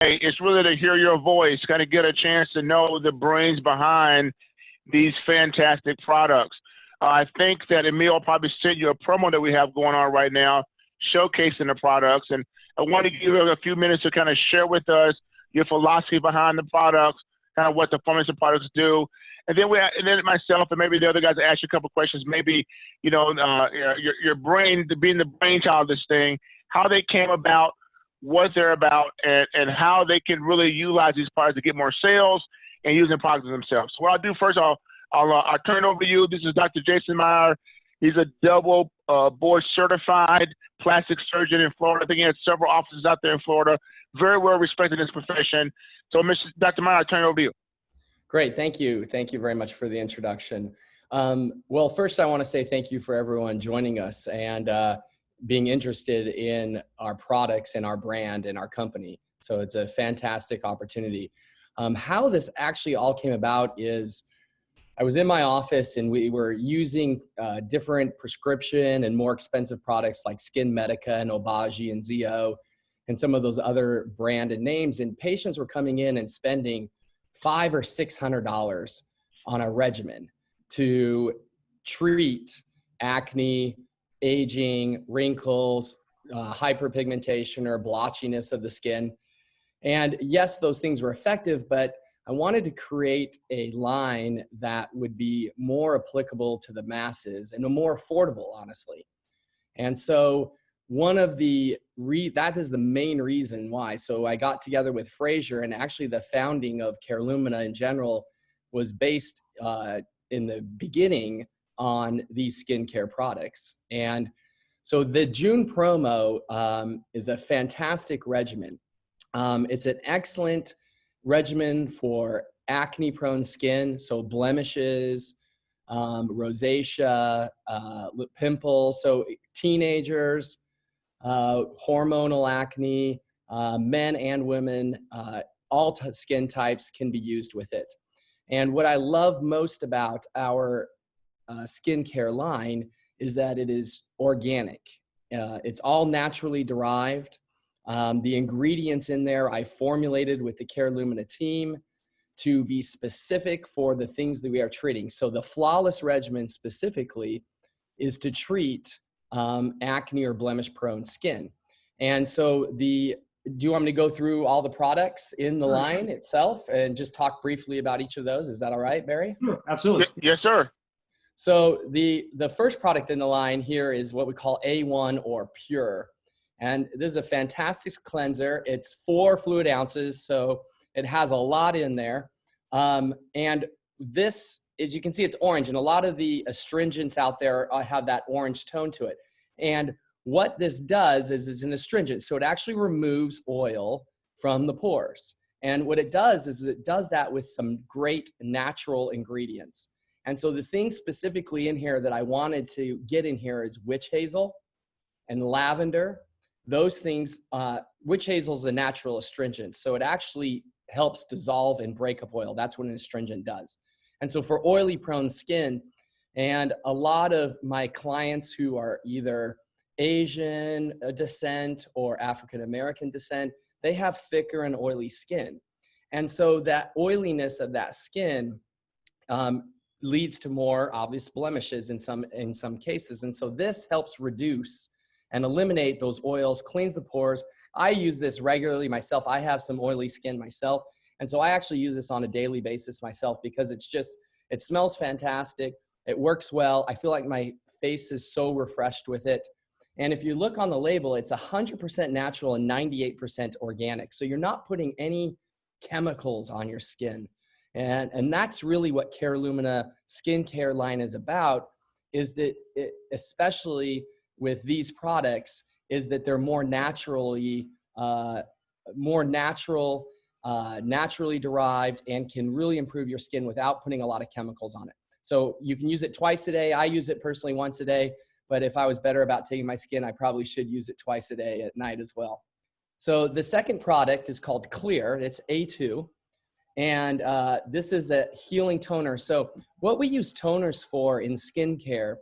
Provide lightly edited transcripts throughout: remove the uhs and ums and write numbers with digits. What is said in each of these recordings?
it's really to hear your voice, kind of get a chance to know the brains behind these fantastic products. I think that Emil probably sent you a promo that we have going on right now, showcasing the products. And I want to give you a few minutes to kind of share with us your philosophy behind the products, kind of what the formula products do. And then myself and maybe the other guys ask you a couple of questions, maybe, your brain, being the brainchild of this thing, how they came about, what they're about, and how they can really utilize these products to get more sales and use the products themselves. So what I'll do first, I'll turn it over to you. This is Dr. Jason Meyer. He's a double board certified plastic surgeon in Florida. I think he has several offices out there in Florida. Very well respected in his profession. So, Dr. Meyer, I'll turn it over to you. Great. Thank you. Thank you very much for the introduction. Well, first, I want to say thank you for everyone joining us and being interested in our products and our brand and our company. So it's a fantastic opportunity. How this actually all came about is I was in my office and we were using different prescription and more expensive products like Skin Medica and Obagi and ZO and some of those other branded names. And patients were coming in and spending $500 or $600 on a regimen to treat acne, aging, wrinkles, hyperpigmentation or blotchiness of the skin. And yes, those things were effective, but I wanted to create a line that would be more applicable to the masses and more affordable, honestly. And so that is the main reason why. So I got together with Fraser, and actually the founding of Carelumina in general was based in the beginning on these skincare products. And so the June promo is a fantastic regimen. It's an excellent regimen for acne-prone skin, so blemishes, rosacea, pimples, so teenagers, hormonal acne, men and women, all skin types can be used with it. And what I love most about our skincare line is that it is organic. It's all naturally derived. The ingredients in there I formulated with the Carelumina team to be specific for the things that we are treating. So the Flawless regimen specifically is to treat acne or blemish prone skin. And so do you want me to go through all the products in the line itself and just talk briefly about each of those? Is that all right, Barry? Sure, absolutely. Yes, sir. So the first product in the line here is what we call A1 or Pure. And this is a fantastic cleanser. It's 4 fluid ounces, so it has a lot in there. And this, as you can see, it's orange. And a lot of the astringents out there have that orange tone to it. And what this does is it's an astringent. So it actually removes oil from the pores. And what it does is it does that with some great natural ingredients. And so the thing specifically in here that I wanted to get in here is witch hazel and lavender. Those things, witch hazel is a natural astringent. So it actually helps dissolve and break up oil. That's what an astringent does. And so for oily prone skin, and a lot of my clients who are either Asian descent or African-American descent, they have thicker and oily skin. And so that oiliness of that skin leads to more obvious blemishes in some cases. And so this helps reduce and eliminate those oils, cleans the pores. I use this regularly myself. I have some oily skin myself. And so I actually use this on a daily basis myself because it smells fantastic. It works well. I feel like my face is so refreshed with it. And if you look on the label, it's 100% natural and 98% organic. So you're not putting any chemicals on your skin. And that's really what Carelumina skincare line is about, is that especially with these products, is that they're more naturally derived and can really improve your skin without putting a lot of chemicals on it. So you can use it twice a day. I use it personally once a day, but if I was better about taking my skin, I probably should use it twice a day at night as well. So the second product is called Clear. It's A2. And this is a healing toner. So what we use toners for in skincare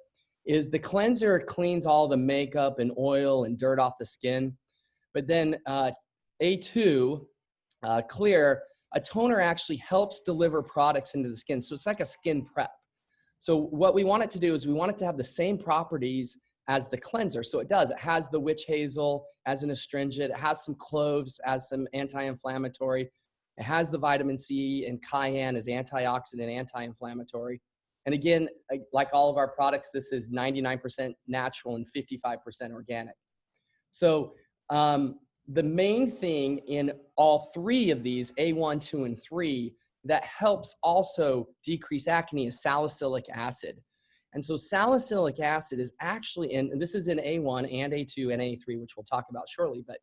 is the cleanser cleans all the makeup and oil and dirt off the skin. But then A2 clear, a toner actually helps deliver products into the skin. So it's like a skin prep. So what we want it to do is we want it to have the same properties as the cleanser. So it does. It has the witch hazel as an astringent. It has some cloves as some anti-inflammatory. It has the vitamin C and cayenne as antioxidant, anti-inflammatory. And again, like all of our products, this is 99% natural and 55% organic. So the main thing in all three of these, A1, 2, and 3, that helps also decrease acne is salicylic acid. And so salicylic acid is actually, and this is in A1 and A2 and A3, which we'll talk about shortly, but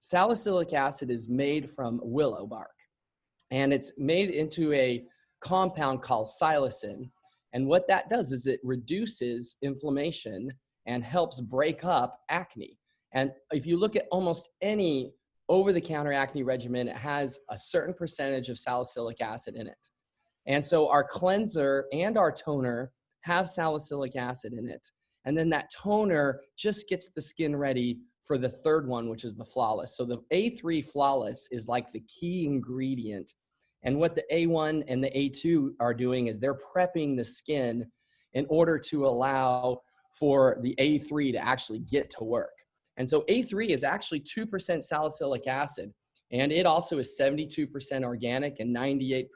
salicylic acid is made from willow bark. And it's made into a compound called salicin. And what that does is it reduces inflammation and helps break up acne. And if you look at almost any over-the-counter acne regimen, it has a certain percentage of salicylic acid in it. And so our cleanser and our toner have salicylic acid in it. And then that toner just gets the skin ready for the third one, which is the flawless. So the A3 flawless is like the key ingredient. And what the A1 and the A2 are doing is they're prepping the skin in order to allow for the A3 to actually get to work. And so A3 is actually 2% salicylic acid, and it also is 72% organic and 98%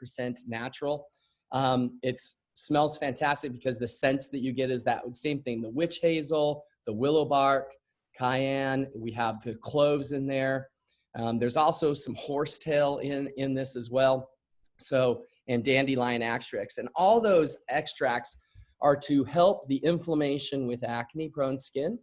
natural. It smells fantastic because the scents that you get is that same thing, the witch hazel, the willow bark, cayenne, we have the cloves in there. There's also some horsetail in this as well. So, and dandelion extracts, and all those extracts are to help the inflammation with acne-prone skin,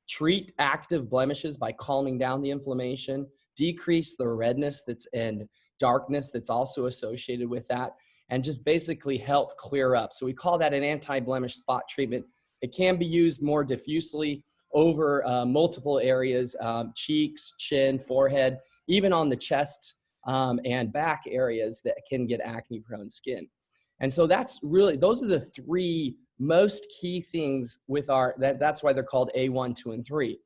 treat active blemishes by calming down the inflammation, decrease the redness and darkness that's also associated with that, and just basically help clear up. So we call that an anti-blemish spot treatment. It can be used more diffusely over multiple areas, cheeks, chin, forehead, even on the chest and back areas that can get acne-prone skin. And so that's really, those are the three most key things with our, that's why they're called A1, 2, and 3.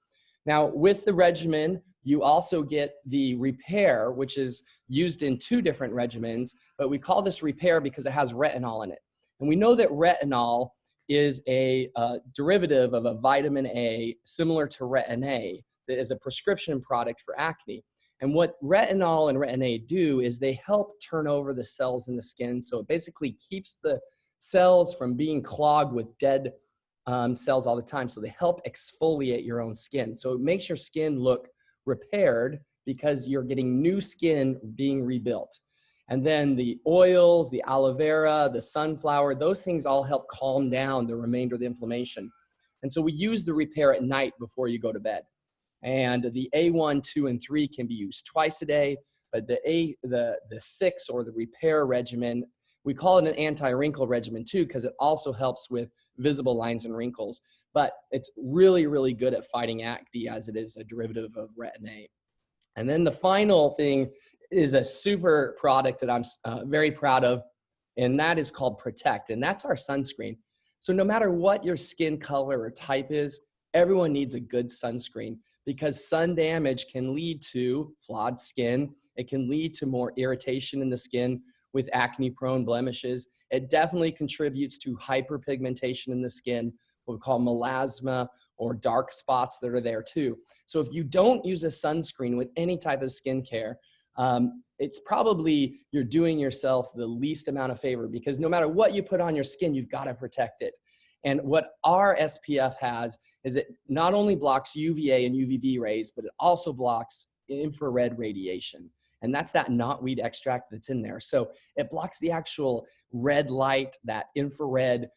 Now with the regimen, you also get the repair, which is used in 2 different regimens, but we call this repair because it has retinol in it. And we know that retinol is a derivative of a vitamin A similar to Retin A that is a prescription product for acne. And what retinol and Retin A do is they help turn over the cells in the skin. So it basically keeps the cells from being clogged with dead cells all the time. So they help exfoliate your own skin. So it makes your skin look repaired because you're getting new skin being rebuilt. And then the oils, the aloe vera, the sunflower, those things all help calm down the remainder of the inflammation. And so we use the repair at night before you go to bed. And the A1, 2, and 3 can be used twice a day, but the 6 or the repair regimen, we call it an anti-wrinkle regimen too, because it also helps with visible lines and wrinkles. But it's really, really good at fighting acne as it is a derivative of Retin A. And then the final thing is a super product that I'm very proud of, and that is called Protect, and that's our sunscreen. So no matter what your skin color or type is, everyone needs a good sunscreen because sun damage can lead to flawed skin. It can lead to more irritation in the skin with acne-prone blemishes. It definitely contributes to hyperpigmentation in the skin, what we call melasma, or dark spots that are there too. So if you don't use a sunscreen with any type of skincare, it's probably you're doing yourself the least amount of favor because no matter what you put on your skin, you've got to protect it. And what our SPF has is it not only blocks UVA and UVB rays, but it also blocks infrared radiation. And that's that knotweed extract that's in there. So it blocks the actual red light, that infrared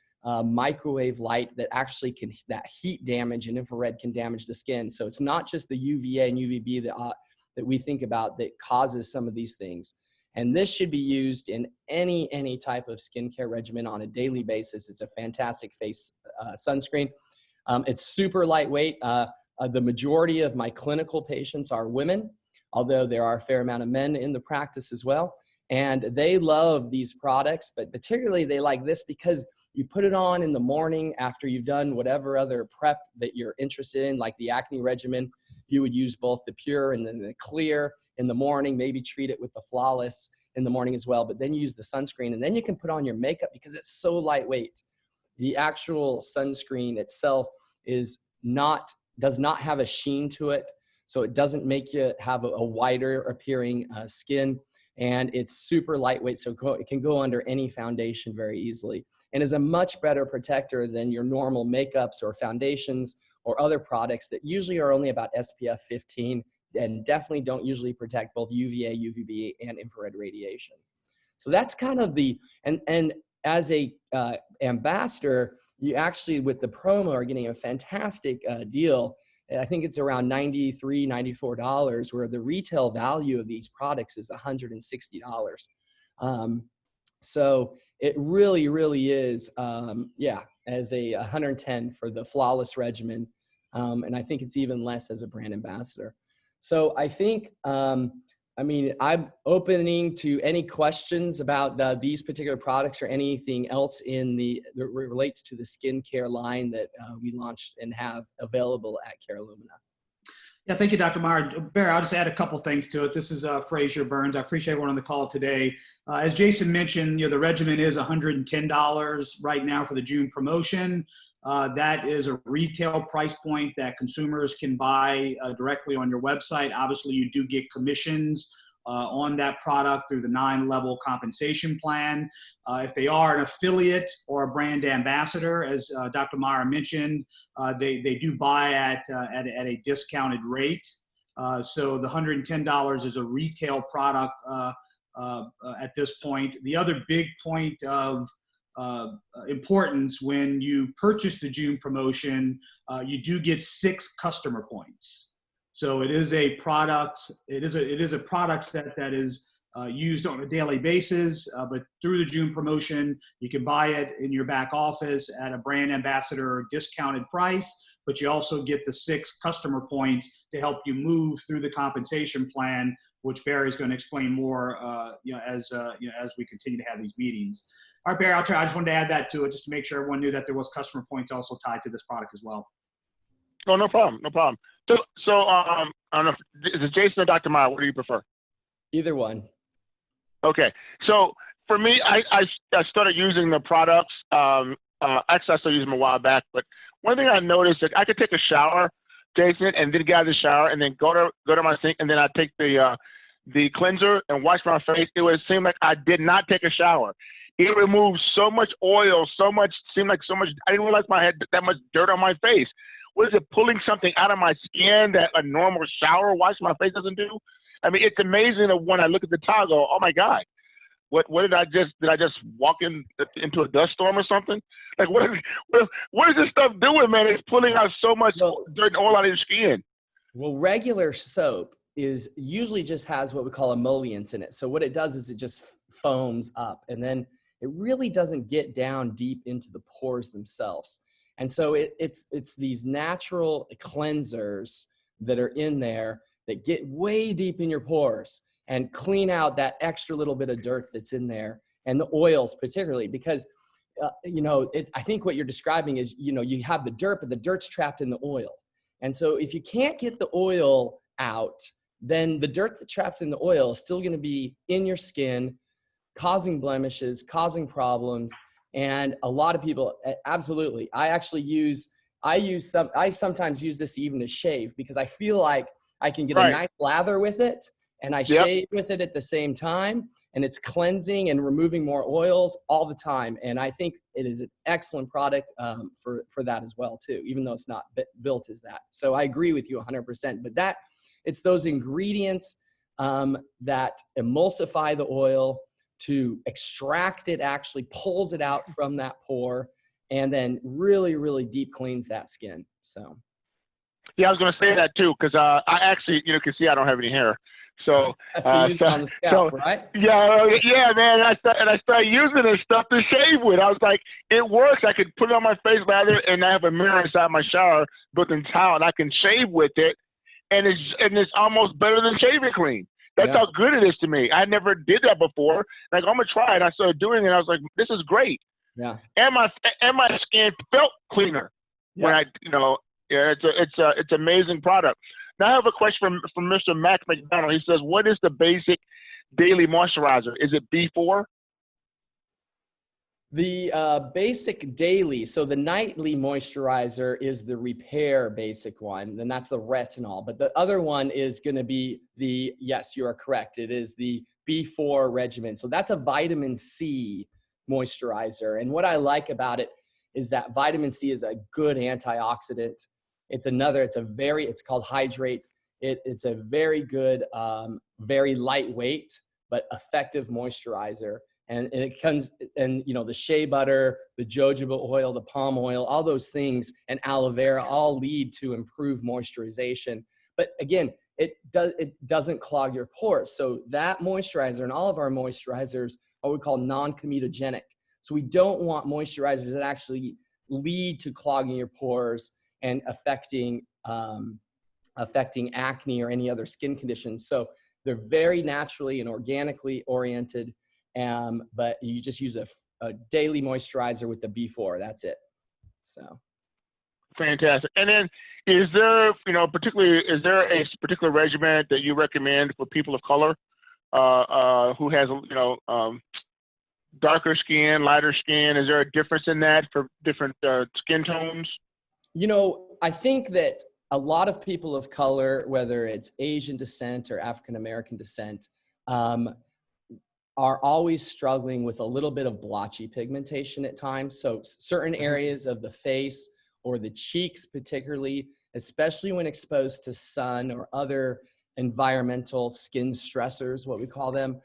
microwave light that actually can, that heat damage and infrared can damage the skin. So it's not just the UVA and UVB that we think about that causes some of these things. And this should be used in any type of skincare regimen on a daily basis. It's a fantastic face sunscreen. It's super lightweight. The majority of my clinical patients are women, although there are a fair amount of men in the practice as well. And they love these products, but particularly they like this because you put it on in the morning after you've done whatever other prep that you're interested in, like the acne regimen. You would use both the pure and then the clear in the morning, maybe treat it with the flawless in the morning as well, but then you use the sunscreen, and then you can put on your makeup because it's so lightweight. The actual sunscreen itself does not have a sheen to it, so it doesn't make you have a whiter appearing skin, and it's super lightweight, so it can go under any foundation very easily, and is a much better protector than your normal makeups or foundations or other products that usually are only about SPF 15 and definitely don't usually protect both UVA, UVB, and infrared radiation. So that's kind of and as a ambassador, you actually, with the promo, are getting a fantastic deal. I think it's around $93, $94, where the retail value of these products is $160. So it really, really is, as a 110 for the flawless regimen. And I think it's even less as a brand ambassador. So I think, I'm opening to any questions about these particular products or anything else that relates to the skincare line that we launched and have available at Carelumina. Yeah, thank you, Dr. Meyer. Barry, I'll just add a couple things to it. This is Fraser Burns. I appreciate everyone on the call today. As Jason mentioned, the regimen is $110 right now for the June promotion. That is a retail price point that consumers can buy directly on your website. Obviously, you do get commissions on that product through the 9-level compensation plan. If they are an affiliate or a brand ambassador, as Dr. Meyer mentioned, they do buy at a discounted rate. So the $110 is a retail product at this point. The other big point of importance, when you purchase the June promotion, you do get 6 customer points. So it is a product. It is a product set that is used on a daily basis. But through the June promotion, you can buy it in your back office at a brand ambassador discounted price. But you also get the 6 customer points to help you move through the compensation plan, which Barry's going to explain more, as we continue to have these meetings. All right, Barry, I just wanted to add that to it, just to make sure everyone knew that there was customer points also tied to this product as well. Oh, no problem, no problem. So I don't know, is it Jason or Dr. Meyer? What do you prefer? Either one. Okay, so for me, I started using the products. Actually, I started using them a while back, but one thing I noticed that I could take a shower, Jason, and then get out of the shower, and then go to my sink, and then I take the cleanser and wash my face. It would seem like I did not take a shower. It removed so much oil, I didn't realize I had that much dirt on my face. What is it, pulling something out of my skin that a normal shower wash my face doesn't do? I mean, it's amazing that when I look at the towel, oh my God, what did I just walk into a dust storm or something? Like what is this stuff doing, man? It's pulling out so much dirt and oil out of your skin. Well, regular soap usually just has what we call emollients in it. So what it does is it just foams up, and then it really doesn't get down deep into the pores themselves. And so it's these natural cleansers that are in there that get way deep in your pores and clean out that extra little bit of dirt that's in there, and the oils particularly, because I think what you're describing is, you have the dirt, but the dirt's trapped in the oil. And so if you can't get the oil out, then the dirt that's trapped in the oil is still going to be in your skin, causing blemishes, causing problems. And a lot of people, absolutely. I sometimes use this even to shave, because I feel like I can get a nice lather with it, and I shave with it at the same time, and it's cleansing and removing more oils all the time. And I think it is an excellent product for that as well too, even though it's not built as that. So I agree with you 100%, but it's those ingredients that emulsify the oil, to extract it, actually pulls it out from that pore, and then really, really deep cleans that skin. So, yeah, I was going to say that too, because I actually, can see I don't have any hair. So on the scalp, right? Yeah, man. I started using this stuff to shave with. I was like, it works. I could put it on my face lather, and I have a mirror inside my shower, built-in towel, and I can shave with it, and it's almost better than shaving cream. That's how good it is to me. I never did that before. Like, I'm going to try it. I started doing it. I was like, this is great. Yeah. and my skin felt cleaner when I, yeah, it's amazing product. Now I have a question from Mr. Mac McDonald. He says, what is the basic daily moisturizer? Is it B4? The basic daily, so the nightly moisturizer is the repair basic one, and that's the retinol. But the other one is going to be yes, you are correct. It is the B4 regimen. So that's a vitamin C moisturizer. And what I like about it is that vitamin C is a good antioxidant. It's called Hydrate. It's a very good, very lightweight, but effective moisturizer. And it comes, and the shea butter, the jojoba oil, the palm oil, all those things, and aloe vera all lead to improved moisturization. But again, it doesn't clog your pores. So that moisturizer and all of our moisturizers are what we call non-comedogenic. So we don't want moisturizers that actually lead to clogging your pores and affecting acne or any other skin conditions. So they're very naturally and organically oriented. But you just use a daily moisturizer with the B4. That's it. So fantastic. And then, is there a particular regimen that you recommend for people of color who has darker skin, lighter skin? Is there a difference in that for different skin tones? I think that a lot of people of color, whether it's Asian descent or African American descent, are always struggling with a little bit of blotchy pigmentation at times. So certain areas of the face or the cheeks particularly, especially when exposed to sun or other environmental skin stressors, what we call them,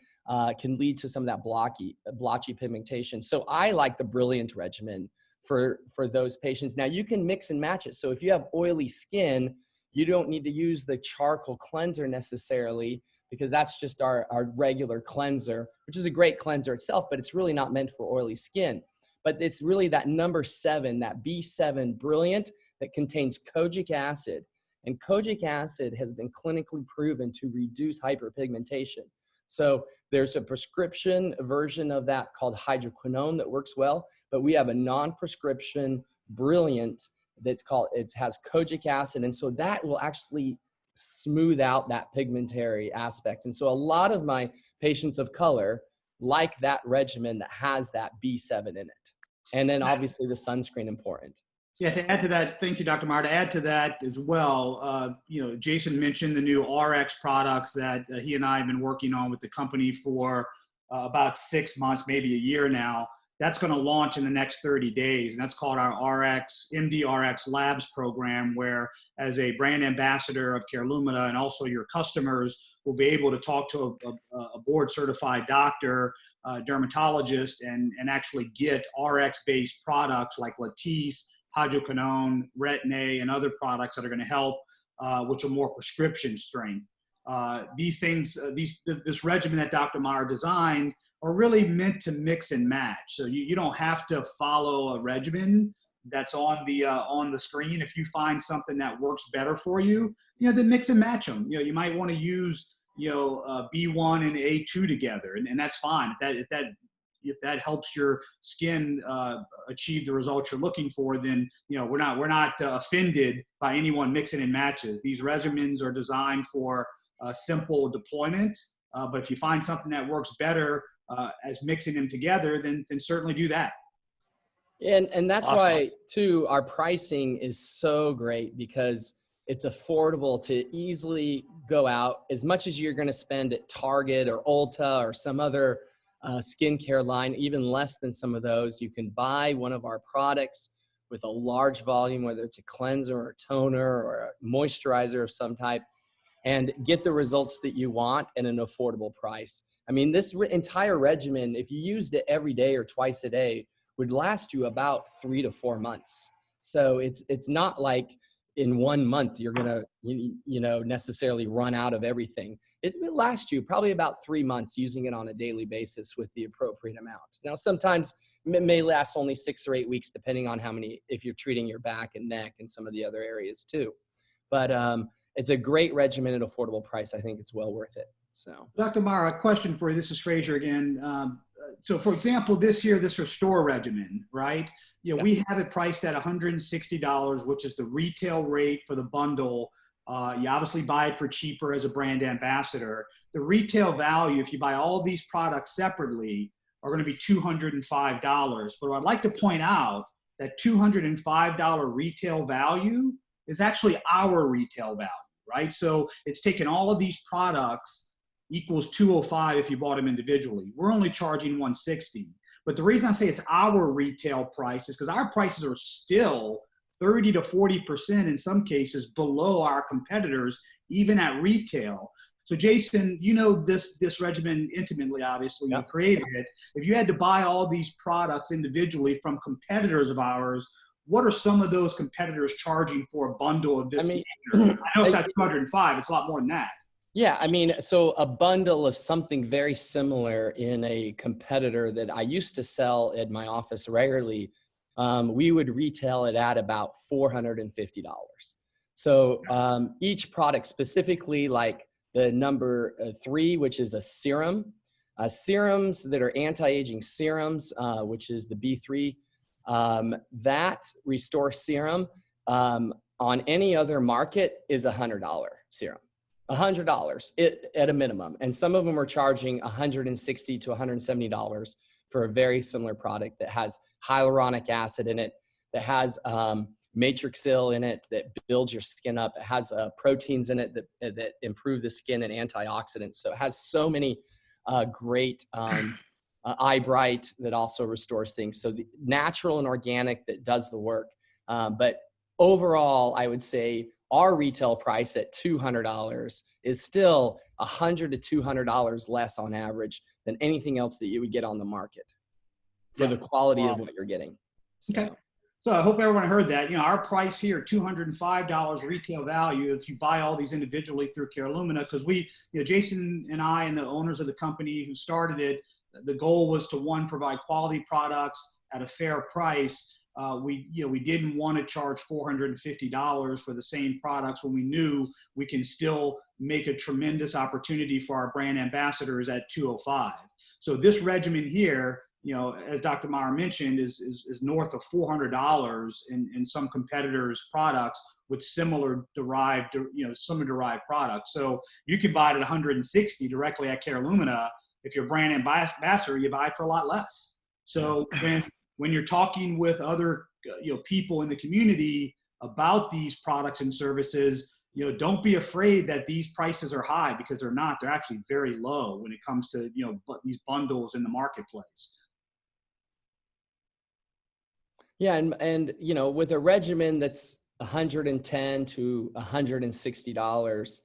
can lead to some of that blotchy pigmentation. So I like the Brilliant regimen for those patients. Now you can mix and match it. So if you have oily skin, you don't need to use the charcoal cleanser necessarily, because that's just our regular cleanser, which is a great cleanser itself, but it's really not meant for oily skin. But it's really that number 7, that B7 Brilliant, that contains kojic acid. And kojic acid has been clinically proven to reduce hyperpigmentation. So there's a prescription version of that called hydroquinone that works well, but we have a non-prescription Brilliant it has kojic acid. And so that will actually smooth out that pigmentary aspect. And so a lot of my patients of color like that regimen that has that B7 in it. And then obviously the sunscreen important. Yeah, to add to that, thank you, Dr. Meyer. To add to that as well, Jason mentioned the new RX products that he and I have been working on with the company for about 6 months, maybe a year now. That's going to launch in the next 30 days. And that's called our MDRX Labs program, where as a brand ambassador of Carelumina and also your customers will be able to talk to a board certified doctor, dermatologist, and actually get RX-based products like Latisse, hydroquinone, Retin-A, and other products that are going to help, which are more prescription strength. These things, this regimen that Dr. Meyer designed are really meant to mix and match. So you don't have to follow a regimen that's on the screen. If you find something that works better for you, then mix and match them. You might want to use B1 and A2 together, and that's fine. If that helps your skin achieve the results you're looking for, then we're not offended by anyone mixing and matches. These regimens are designed for simple deployment, but if you find something that works better as mixing them together, then certainly do that. And that's why too our pricing is so great, because it's affordable to easily go out as much as you're going to spend at Target or Ulta or some other skincare line, even less than some of those. You can buy one of our products with a large volume, whether it's a cleanser or a toner or a moisturizer of some type, and get the results that you want at an affordable price. I mean, this entire regimen, if you used it every day or twice a day, would last you about 3 to 4 months. So it's not like in 1 month you're gonna necessarily run out of everything. It will last you probably about 3 months using it on a daily basis with the appropriate amount. Now, sometimes it may last only 6 or 8 weeks, depending on if you're treating your back and neck and some of the other areas too. But it's a great regimen at affordable price. I think it's well worth it. So, Dr. Meyer, a question for you. This is Frazier again. so for example, this Restore regimen, right? Yeah. We have it priced at $160, which is the retail rate for the bundle. You obviously buy it for cheaper as a brand ambassador. The retail value, if you buy all these products separately, are going to be $205. But I'd like to point out that $205 retail value is actually our retail value, right? So it's taken all of these products equals 205 if you bought them individually. We're only charging 160. But the reason I say it's our retail price is because our prices are still 30 to 40% in some cases below our competitors, even at retail. So Jason, you know this regimen intimately, obviously. Yep. You created it. If you had to buy all these products individually from competitors of ours, what are some of those competitors charging for a bundle of this? I know it's not 205, it's a lot more than that. Yeah, I mean, so a bundle of something very similar in a competitor that I used to sell at my office regularly, we would retail it at about $450. So each product, specifically like the number 3, which is a serum, serums that are anti-aging serums, which is the B3, that Restore serum on any other market is $100 serum. $100 at a minimum. And some of them are charging $160 to $170 for a very similar product that has hyaluronic acid in it, that has matrixyl in it that builds your skin up. It has proteins in it that improve the skin and antioxidants. So it has so many great eye bright that also restores things. So the natural and organic that does the work. But overall, I would say our retail price at $200 is still $100 to $200 less on average than anything else that you would get on the market for the quality of what you're getting. So. Okay. So I hope everyone heard that. Our price here, $205 retail value if you buy all these individually through Carelumina, because Jason and I and the owners of the company who started it, the goal was to, one, provide quality products at a fair price. We didn't want to charge $450 for the same products when we knew we can still make a tremendous opportunity for our brand ambassadors at $205. So this regimen here, as Dr. Meyer mentioned, is north of $400 in some competitors' products with similar derived products. So you can buy it at $160 directly at Carelumina. If you're a brand ambassador, you buy it for a lot less. So when you're talking with other people in the community about these products and services, don't be afraid that these prices are high, because they're not. They're actually very low when it comes to these bundles in the marketplace. Yeah, and with a regimen that's $110 to $160,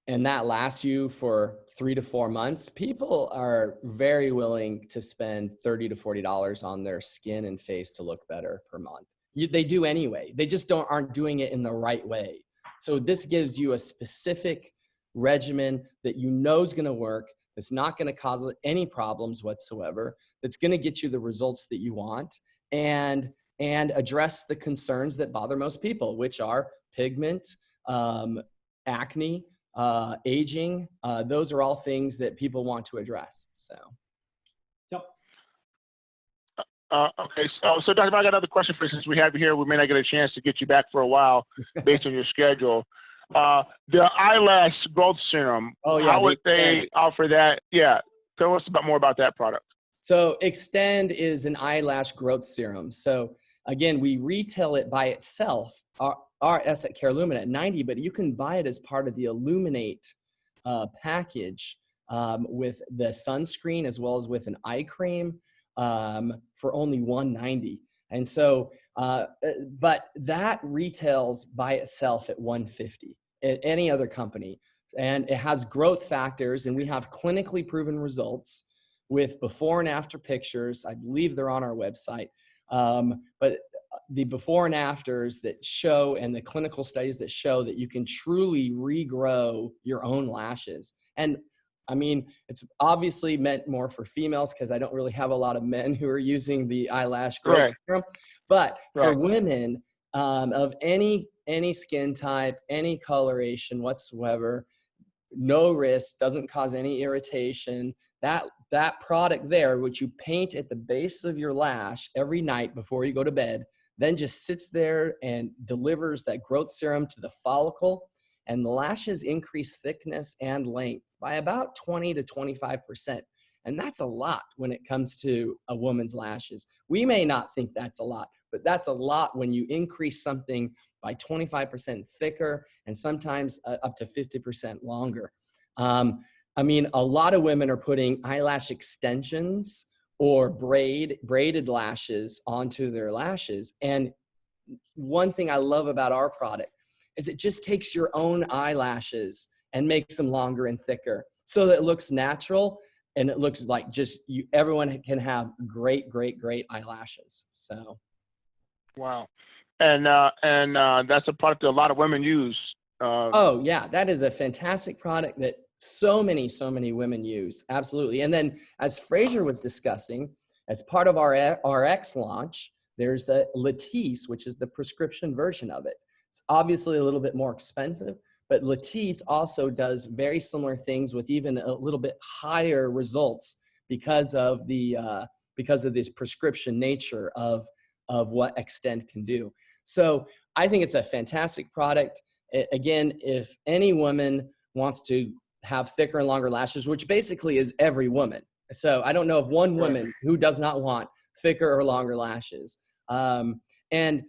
and that lasts you for 3 to 4 months, people are very willing to spend $30 to $40 on their skin and face to look better per month. They do anyway. They just aren't doing it in the right way. So this gives you a specific regimen that is going to work. It's not going to cause any problems whatsoever. That's going to get you the results that you want and address the concerns that bother most people, which are pigment, acne, aging. Those are all things that people want to address. So. Yep. Okay, so Dr. I got another question for you. Since we have you here, we may not get a chance to get you back for a while based on your schedule. The eyelash growth serum. Oh yeah. How would they offer that? Yeah. Tell us more about that product. So Extend is an eyelash growth serum. So again, we retail it by itself. Us at Carelumina at $90, but you can buy it as part of the Illuminate package with the sunscreen as well as with an eye cream for only $190. And so, but that retails by itself at $150 at any other company. And it has growth factors, and we have clinically proven results with before and after pictures. I believe they're on our website. But the before and afters that show, and the clinical studies that show that you can truly regrow your own lashes. And I mean, it's obviously meant more for females because I don't really have a lot of men who are using the eyelash growth serum. But for women of any skin type, any coloration whatsoever, no risk, doesn't cause any irritation, that product there, which you paint at the base of your lash every night before you go to bed, then just sits there and delivers that growth serum to the follicle, and the lashes increase thickness and length by about 20 to 25%. And that's a lot when it comes to a woman's lashes. We may not think that's a lot, but that's a lot when you increase something by 25% thicker and sometimes up to 50% longer. I mean, a lot of women are putting eyelash extensions or braided lashes onto their lashes. And one thing I love about our product is it just takes your own eyelashes and makes them longer and thicker so that it looks natural and it looks like just everyone can have great, great, great eyelashes. So. Wow. And that's a product that a lot of women use. Oh yeah, that is a fantastic product that so many women use. Absolutely. And then as Fraser was discussing, as part of our RX launch, there's the Latisse, which is the prescription version of it. It's obviously a little bit more expensive, but Latisse also does very similar things with even a little bit higher results because of this prescription nature of what Extend can do. So I think it's a fantastic product. Again, if any woman wants to have thicker and longer lashes, which basically is every woman. So I don't know of one woman who does not want thicker or longer lashes. And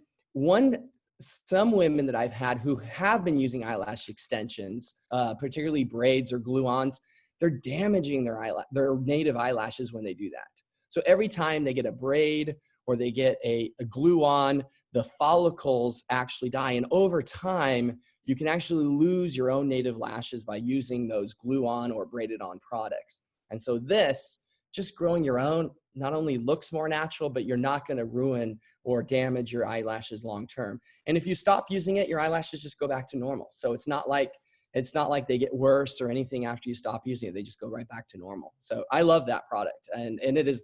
some women that I've had who have been using eyelash extensions, particularly braids or glue-ons, they're damaging their native eyelashes when they do that. So every time they get a braid or they get a glue-on, the follicles actually die. And over time, you can actually lose your own native lashes by using those glue-on or braided-on products. And so this, just growing your own, not only looks more natural, but you're not going to ruin or damage your eyelashes long-term. And if you stop using it, your eyelashes just go back to normal. So it's not like they get worse or anything after you stop using it. They just go right back to normal. So I love that product. And it is,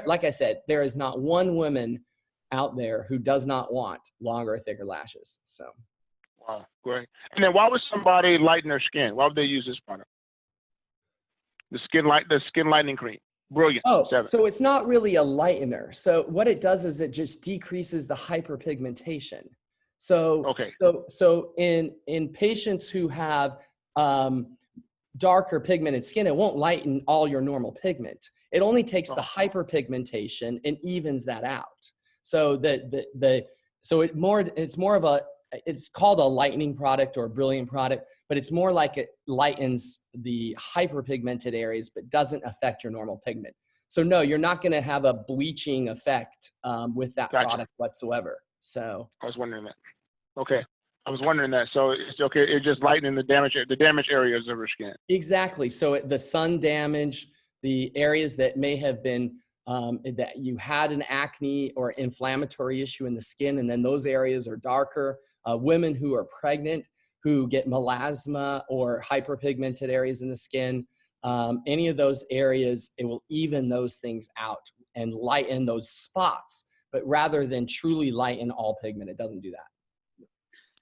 like I said, there is not one woman out there who does not want longer, thicker lashes. So. Wow, great. And then why would somebody lighten their skin? Why would they use this product? The skin lightening cream. Brilliant. Oh, so it's not really a lightener. So what it does is it just decreases the hyperpigmentation. So, okay. So in patients who have darker pigmented skin, it won't lighten all your normal pigment. It only takes the hyperpigmentation and evens that out. So it's called a lightening product or a brilliant product, but it's more like it lightens the hyperpigmented areas, but doesn't affect your normal pigment. So no, you're not going to have a bleaching effect with that product whatsoever. So I was wondering that. Okay. I was wondering that. So it's okay. It's just lightening the damaged areas of your skin. Exactly. So the sun damage, the areas that may have been that you had an acne or inflammatory issue in the skin, and then those areas are darker. Women who are pregnant, who get melasma or hyperpigmented areas in the skin, any of those areas, it will even those things out and lighten those spots. But rather than truly lighten all pigment, it doesn't do that.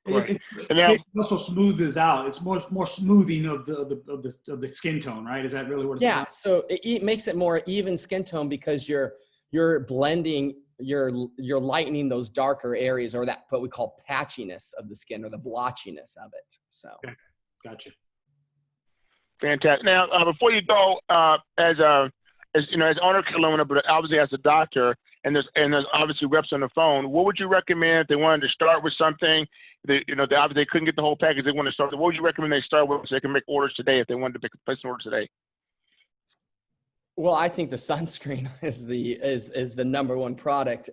It also smooths out. It's more smoothing of the skin tone, right? Is that really what it's about? Yeah. So it makes it more even skin tone because you're blending, you're lightening those darker areas or that what we call patchiness of the skin or the blotchiness of it. So, gotcha. Fantastic. Now, before you go, as owner of Carelumina, but obviously as a doctor, and there's obviously reps on the phone, what would you recommend if they wanted to start with something? They obviously they couldn't get the whole package. They want to start. What would you recommend they start with so they can make orders today if they wanted to place an order today? Well, I think the sunscreen is the number one product.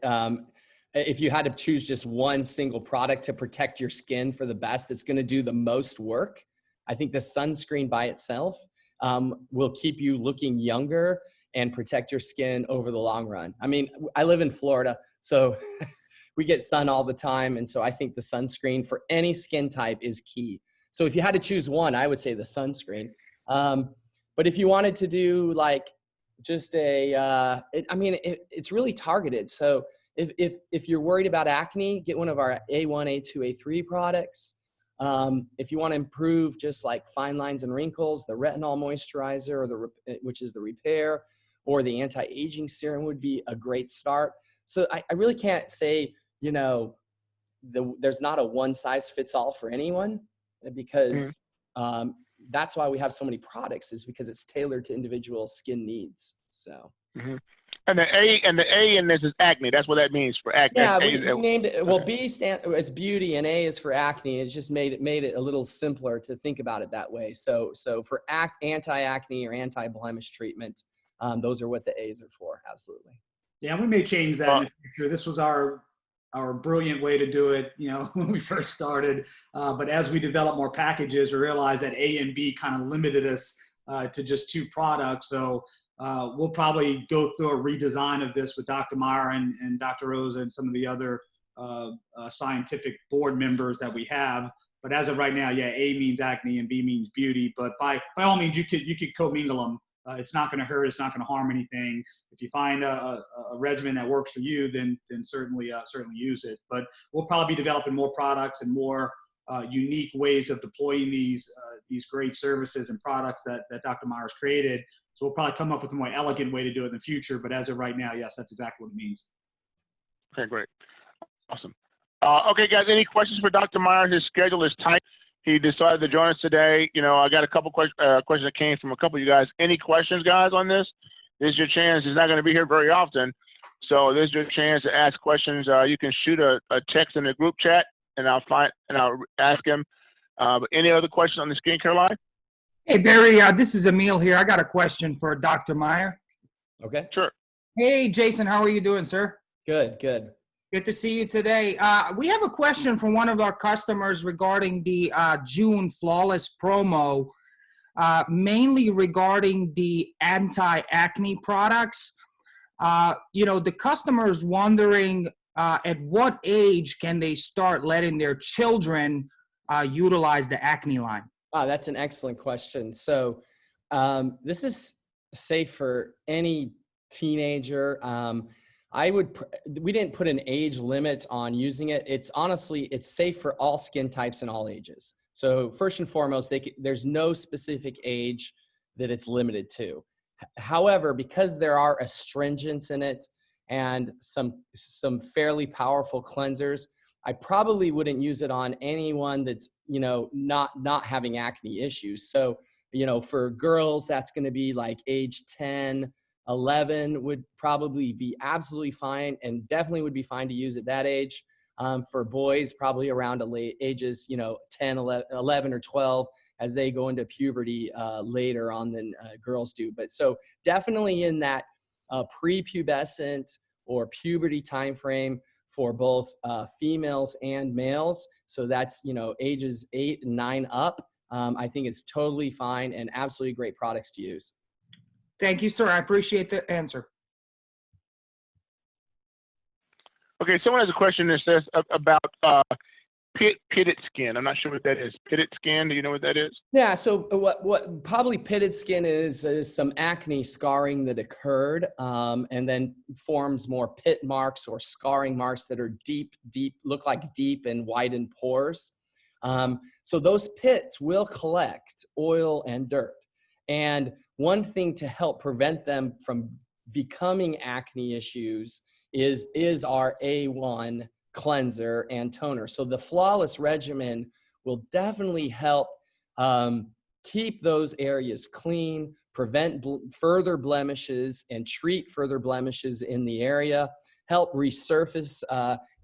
If you had to choose just one single product to protect your skin for the best, it's going to do the most work. I think the sunscreen by itself will keep you looking younger and protect your skin over the long run. I mean, I live in Florida, so we get sun all the time. And so I think the sunscreen for any skin type is key. So if you had to choose one, I would say the sunscreen. But if you wanted to do like just it's really targeted. So if you're worried about acne, get one of our A1, A2, A3 products. If you want to improve just like fine lines and wrinkles, the retinol moisturizer, or which is the repair, or the anti-aging serum would be a great start. So I really can't say, you know, there's not a one size fits all for anyone, because that's why we have so many products, is because it's tailored to individual skin needs. So. And the A in this is acne. That's what that means, for acne. Yeah, we named it. Well, B is beauty and A is for acne. It's just made it a little simpler to think about it that way. So for anti-acne or anti-blemish treatment, those are what the A's are for. Absolutely. Yeah, we may change that in the future. This was our brilliant way to do it, you know, when we first started. But as we develop more packages, we realized that A and B kind of limited us to just 2 products. So we'll probably go through a redesign of this with Dr. Meyer and Dr. Rosa and some of the other scientific board members that we have. But as of right now, yeah, A means acne and B means beauty. But by all means, you could commingle them. It's not going to hurt. It's not going to harm anything. If you find a regimen that works for you, then certainly use it. But we'll probably be developing more products and more unique ways of deploying these great services and products that Dr. Meyer's created. So we'll probably come up with a more elegant way to do it in the future. But as of right now, yes, that's exactly what it means. Okay, great. Awesome. Okay, guys, any questions for Dr. Meyer? His schedule is tight. He decided to join us today. You know, I got a couple questions that came from a couple of you guys. Any questions, guys, on this? This is your chance. He's not going to be here very often. So this is your chance to ask questions. You can shoot a text in the group chat, and I'll ask him. But any other questions on the skincare line? Hey, Barry, this is Emil here. I got a question for Dr. Meyer. Okay. Sure. Hey, Jason, how are you doing, sir? Good. Good to see you today. We have a question from one of our customers regarding the June Flawless promo, mainly regarding the anti-acne products. You know, the customer is wondering at what age can they start letting their children utilize the acne line? Wow, that's an excellent question. So this is safe for any teenager. We didn't put an age limit on using it. It's safe for all skin types and all ages. So first and foremost, there's no specific age that it's limited to. However, because there are astringents in it and some fairly powerful cleansers, I probably wouldn't use it on anyone that's, you know, not having acne issues. So, you know, for girls, that's going to be like age 10, 11 would probably be absolutely fine, and definitely would be fine to use at that age. For boys, probably around ages, you know, 10, 11 or 12, as they go into puberty later on than girls do. But so definitely in that prepubescent or puberty timeframe for both females and males. So that's, you know, ages 8 and 9 up. I think it's totally fine and absolutely great products to use. Thank you, sir. I appreciate the answer. Okay, someone has a question that says about pitted skin. I'm not sure what that is. Pitted skin, do you know what that is? Yeah, so what probably pitted skin is some acne scarring that occurred and then forms more pit marks or scarring marks that are deep, look like deep and widened pores. So those pits will collect oil and dirt. And one thing to help prevent them from becoming acne issues is our A1 cleanser and toner. So the Flawless Regimen will definitely help keep those areas clean, prevent further blemishes and treat further blemishes in the area, help resurface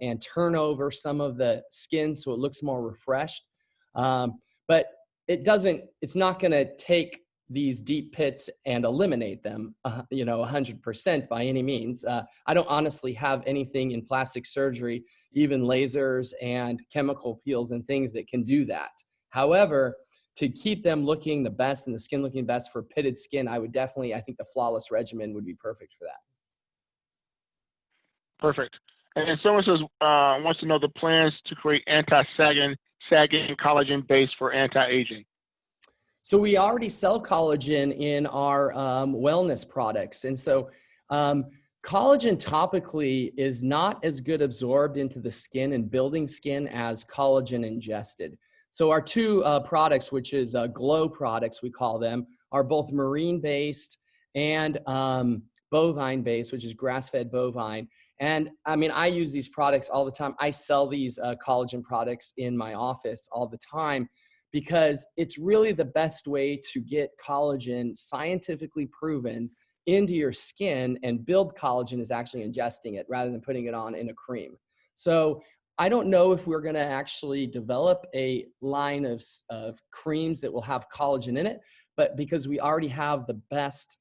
and turn over some of the skin so it looks more refreshed. But it's not going to take these deep pits and eliminate them, 100% by any means. I don't honestly have anything in plastic surgery, even lasers and chemical peels and things that can do that. However, to keep them looking the best and the skin looking best for pitted skin, I think the Flawless Regimen would be perfect for that. Perfect. And someone says, wants to know the plans to create sagging collagen base for anti-aging. So we already sell collagen in our wellness products. And so collagen topically is not as good absorbed into the skin and building skin as collagen ingested. So our two products, which is glow products, we call them, are both marine-based and bovine-based, which is grass-fed bovine. And I mean, I use these products all the time. I sell these collagen products in my office all the time because it's really the best way to get collagen scientifically proven into your skin, and build collagen is actually ingesting it rather than putting it on in a cream. So I don't know if we're going to actually develop a line of creams that will have collagen in it, but because we already have the best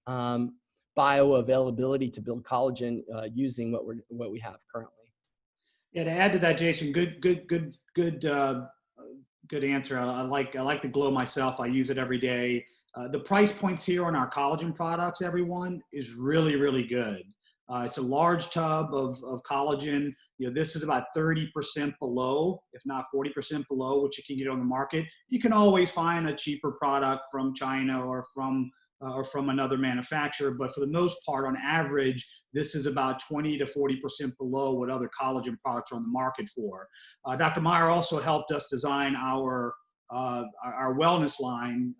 bioavailability to build collagen using what we have currently. Yeah, to add to that, Jason, good answer. I like the glow myself. I use it every day. The price points here on our collagen products, everyone, is really, really good. It's a large tub of collagen. You know, this is about 30% below, if not 40% below, what you can get on the market. You can always find a cheaper product from China or from another manufacturer, but for the most part, on average, this is about 20 to 40% below what other collagen products are on the market for. Dr. Meyer also helped us design our wellness line.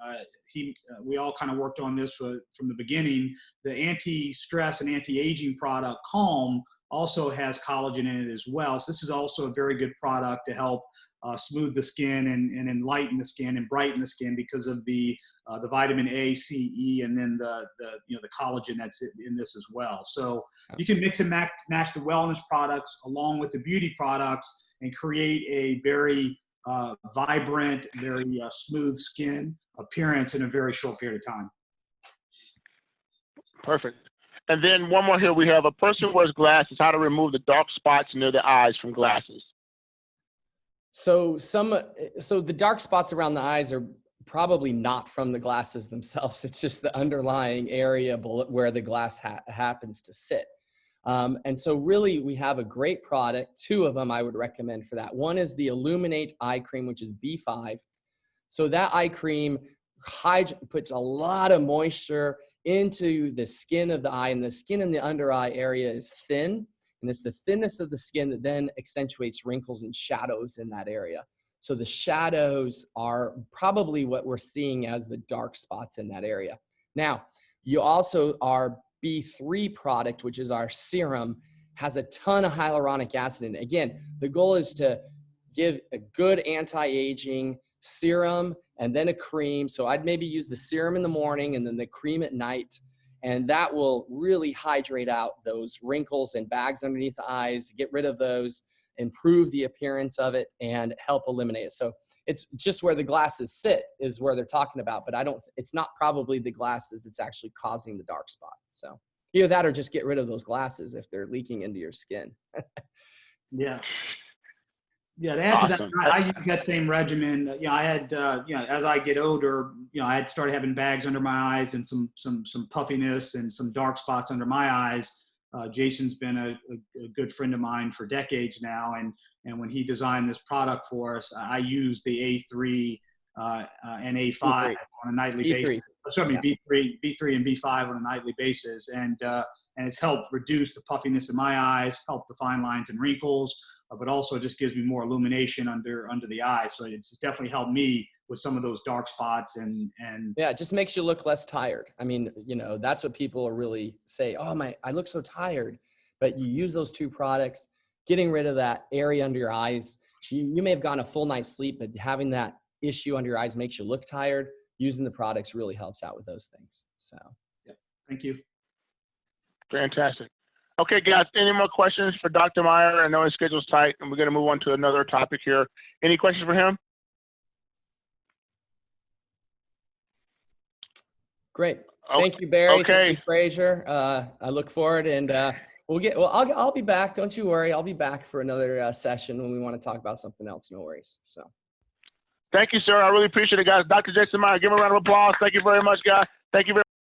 We all kind of worked on this from the beginning. The anti-stress and anti-aging product, Calm, also has collagen in it as well. So this is also a very good product to help smooth the skin and enlighten the skin and brighten the skin because of the vitamin A, C, E, and then the collagen that's in this as well. So you can mix and match the wellness products along with the beauty products and create a very vibrant, very smooth skin appearance in a very short period of time. Perfect. And then one more here. We have a person who wears glasses, how to remove the dark spots near the eyes from glasses. So the dark spots around the eyes are probably not from the glasses themselves. It's just the underlying area where the glass happens to sit. And so really we have a great product. Two of them I would recommend for that. One is the Illuminate Eye Cream, which is B5. So that eye cream puts a lot of moisture into the skin of the eye, and the skin in the under eye area is thin. And it's the thinness of the skin that then accentuates wrinkles and shadows in that area. So the shadows are probably what we're seeing as the dark spots in that area. Now, you also, our B3 product, which is our serum, has a ton of hyaluronic acid in it. Again, the goal is to give a good anti-aging serum and then a cream. So I'd maybe use the serum in the morning and then the cream at night. And that will really hydrate out those wrinkles and bags underneath the eyes, get rid of those, improve the appearance of it, and help eliminate it. So it's just where the glasses sit is where they're talking about, but it's not probably the glasses that's actually causing the dark spot. So either that or just get rid of those glasses if they're leaking into your skin. Yeah. Yeah, to add to that, I use that same regimen. I had, as I get older, I had started having bags under my eyes and some puffiness and some dark spots under my eyes. Jason's been a good friend of mine for decades now, and when he designed this product for us, I use the A3 and A5 B3. on a nightly B3. basis. B3 and B5 on a nightly basis, and it's helped reduce the puffiness in my eyes, help the fine lines and wrinkles. But also just gives me more illumination under the eye. So it's definitely helped me with some of those dark spots and yeah, it just makes you look less tired. I mean, that's what people are really say, oh I look so tired. But you use those two products, getting rid of that area under your eyes. You may have gone a full night's sleep, but having that issue under your eyes makes you look tired. Using the products really helps out with those things. So yeah. Thank you. Fantastic. Okay, guys, any more questions for Dr. Meyer? I know his schedule's tight, and we're going to move on to another topic here. Any questions for him? Great. Thank you, Barry. Okay. Thank you, Frazier. I look forward, and I'll be back. Don't you worry. I'll be back for another session when we want to talk about something else. No worries. So. Thank you, sir. I really appreciate it, guys. Dr. Jason Meyer, give him a round of applause. Thank you very much, guys. Thank you very